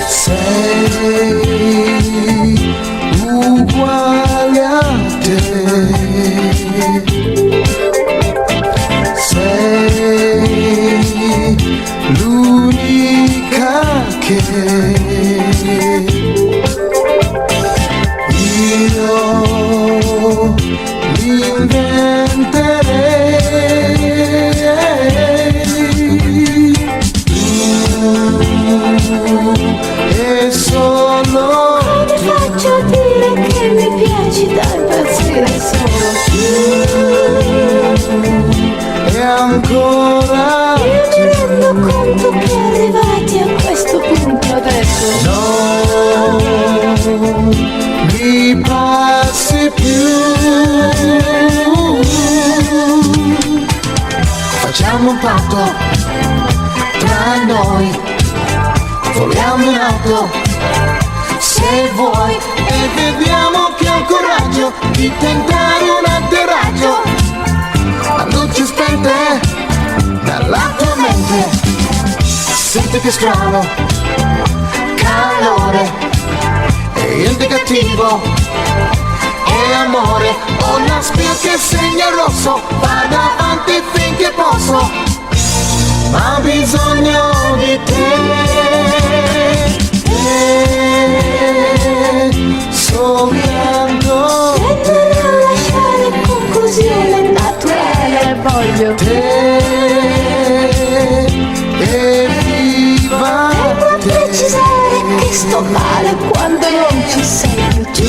Sei uguale a te, sei l'unica che io mi inventerei, e solo come faccio a dire che mi piaci da impazzire solo e ancora io mi rendo conto che arrivati a questo punto adesso non mi passi più. Facciamo un patto tra noi, voliamo in alto se vuoi e vediamo che ho il coraggio di tentare un atterraggio a luci spente dalla tua mente. Senti che strano calore e indicativo e amore, ho la spia che segna il rosso, vado avanti finché posso, ma ho bisogno di te, soltanto per non lasciare confusione naturale voglio te e viva per te. precisare che sto male quando non ci sei più tu.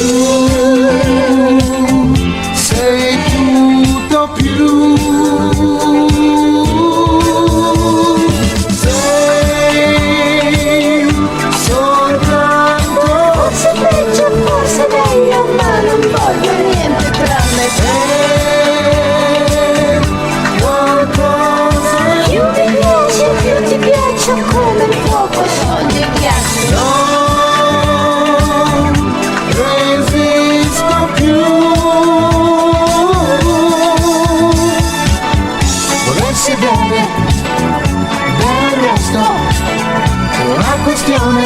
Sei tutto più, sei soltanto Forse peggio, forse meglio, ma non voglio niente tranne te. qualcosa. Più mi piaci, più ti piaccio come il fuoco scioglie il ghiaccio. Non resisto più. Volessi bene del resto, è una questione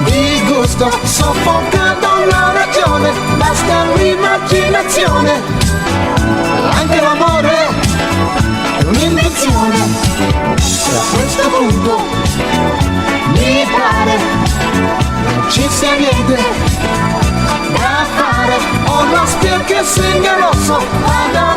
di gusto, soffocando la ragione, basta l'immaginazione, anche l'amore è un'invenzione, e a questo punto mi pare non ci sia niente da fare, ho la spia che segna rosso, vado